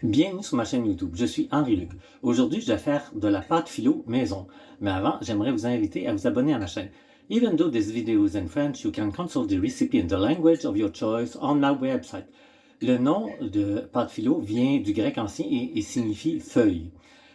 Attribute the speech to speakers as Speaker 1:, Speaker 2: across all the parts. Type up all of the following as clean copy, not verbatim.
Speaker 1: Bienvenue sur ma chaîne YouTube, je suis Henri Luc. Aujourd'hui, je vais faire de la pâte philo maison. Mais avant, j'aimerais vous inviter à vous abonner à ma chaîne. Even though this video is in French, you can consult the recipe in the language of your choice on my website. Le nom de pâte philo vient du grec ancien et signifie feuille.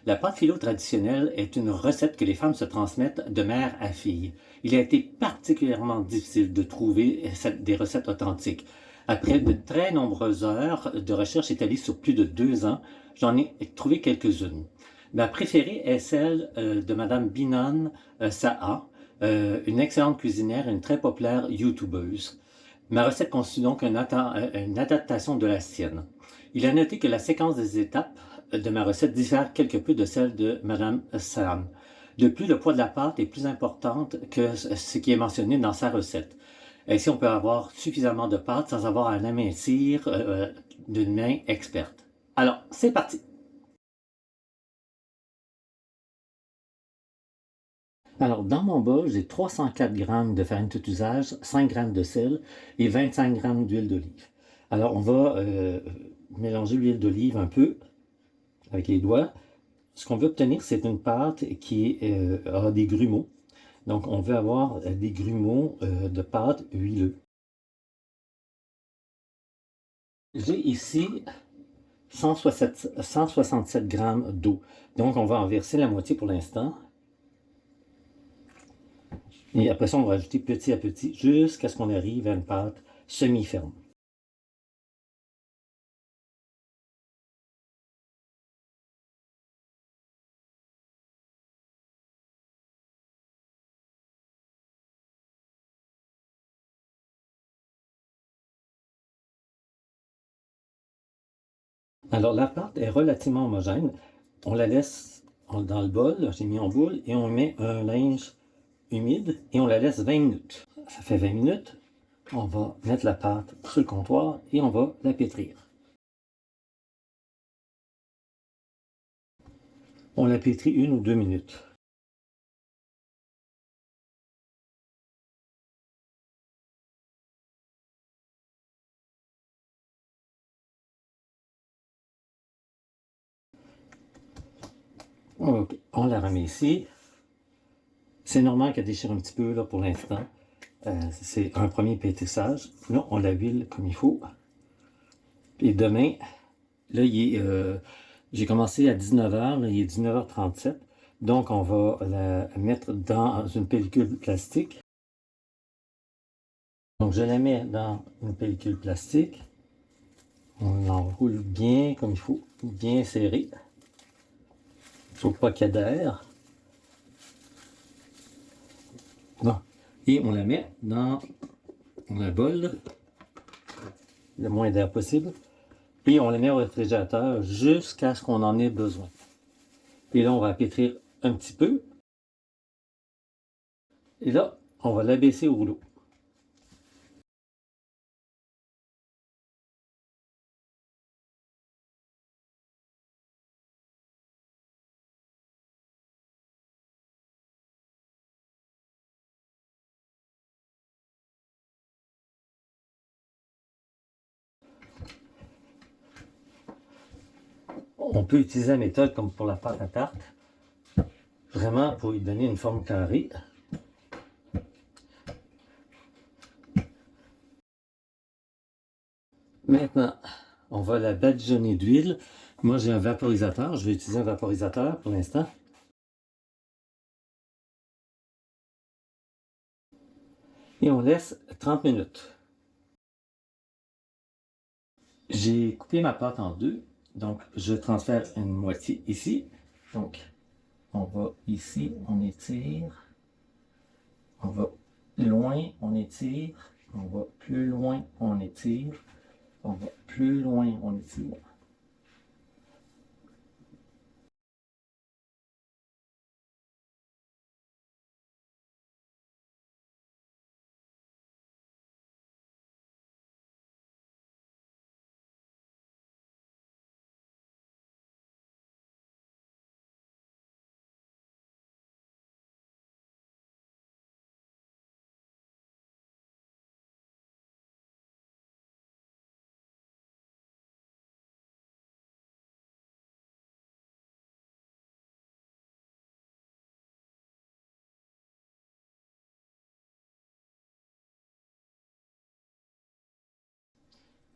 Speaker 1: La pâte philo traditionnelle est une recette que les femmes se transmettent de mère à fille. Il a été particulièrement difficile de trouver des recettes authentiques. Après de très nombreuses heures de recherche étalées sur plus de 2 ans, j'en ai trouvé quelques-unes. Ma préférée est celle de Madame Binon Saha, une excellente cuisinière et une très populaire YouTubeuse. Ma recette constitue donc une adaptation de la sienne. Il a noté que la séquence des étapes de ma recette diffère quelque peu de celle de Madame Sam. De plus, le poids de la pâte est plus important que ce qui est mentionné dans sa recette. Ainsi, on peut avoir suffisamment de pâte sans avoir à l'amincir d'une main experte. Alors, c'est parti! Alors, dans mon bol, j'ai 304 g de farine tout usage, 5 g de sel et 25 g d'huile d'olive. Alors, on va mélanger l'huile d'olive un peu avec les doigts. Ce qu'on veut obtenir, c'est une pâte qui a des grumeaux. Donc, on veut avoir des grumeaux de pâte huileux. J'ai ici 167 g d'eau. Donc, on va en verser la moitié pour l'instant. Et après ça, on va rajouter petit à petit jusqu'à ce qu'on arrive à une pâte semi-ferme. Alors, la pâte est relativement homogène. On la laisse dans le bol, j'ai mis en boule, et on met un linge humide et on la laisse 20 minutes. Ça fait 20 minutes. On va mettre la pâte sur le comptoir et on va la pétrir. On la pétrit 1 ou 2 minutes. Ok, on la remet ici. C'est normal qu'elle déchire un petit peu là, pour l'instant. C'est un premier pétrissage. Là, on la huile comme il faut. Et demain, là, j'ai commencé à 19h, là, il est 19h37. Donc, on va la mettre dans une pellicule plastique. Donc, je la mets dans une pellicule plastique. On l'enroule bien comme il faut, bien serré. Il ne faut pas qu'il y ait d'air. Bon. Et on la met dans un bol, le moins d'air possible. Et on la met au réfrigérateur jusqu'à ce qu'on en ait besoin. Et là, on va pétrir un petit peu. Et là, on va l'abaisser au rouleau. On peut utiliser la méthode comme pour la pâte à tarte, vraiment pour lui donner une forme carrée. Maintenant, on va la badigeonner d'huile. Moi, j'ai un vaporisateur. Je vais utiliser un vaporisateur pour l'instant. Et on laisse 30 minutes. J'ai coupé ma pâte en deux. Donc, je transfère une moitié ici. Donc, on va ici, on étire. On va loin, on étire. On va plus loin, on étire. On va plus loin, on étire.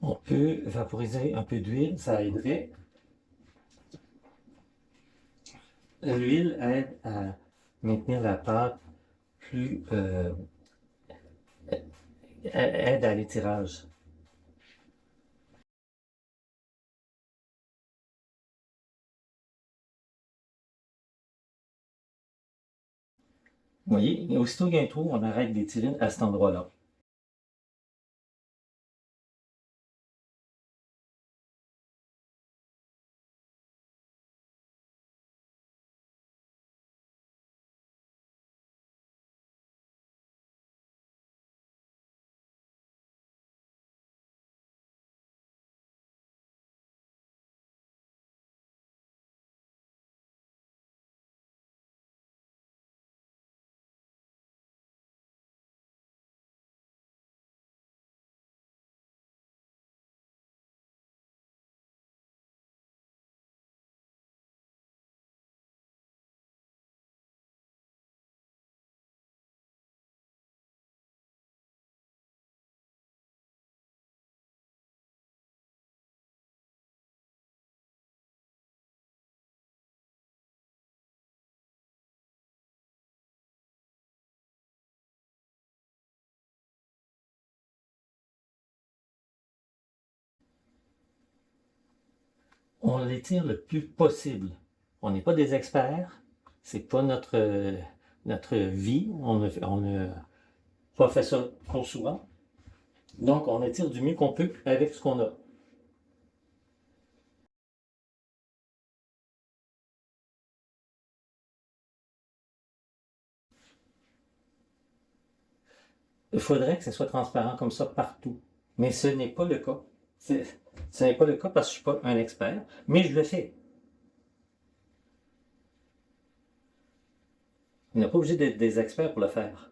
Speaker 1: On peut vaporiser un peu d'huile, ça aiderait. L'huile aide à maintenir la pâte plus... aide à l'étirage. Vous voyez, aussitôt qu'il y a un trou, on arrête d'étirer à cet endroit-là. On l'étire le plus possible. On n'est pas des experts, c'est pas notre vie, on ne pas fait ça trop souvent. Donc on étire du mieux qu'on peut avec ce qu'on a. Il faudrait que ce soit transparent comme ça partout. Mais ce n'est pas le cas. Ce n'est pas le cas parce que je ne suis pas un expert, mais je le fais. On n'est pas obligé d'être des experts pour le faire.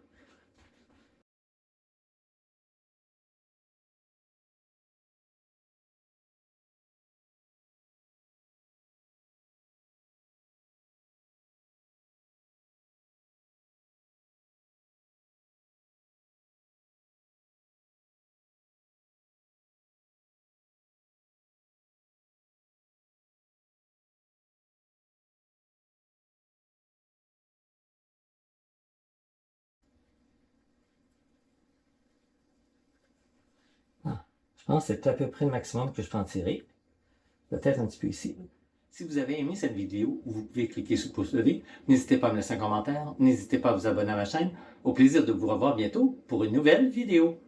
Speaker 1: Ah, je pense que c'est à peu près le maximum que je peux en tirer. Peut-être un petit peu ici. Si vous avez aimé cette vidéo, vous pouvez cliquer sur le pouce levé. N'hésitez pas à me laisser un commentaire. N'hésitez pas à vous abonner à ma chaîne. Au plaisir de vous revoir bientôt pour une nouvelle vidéo.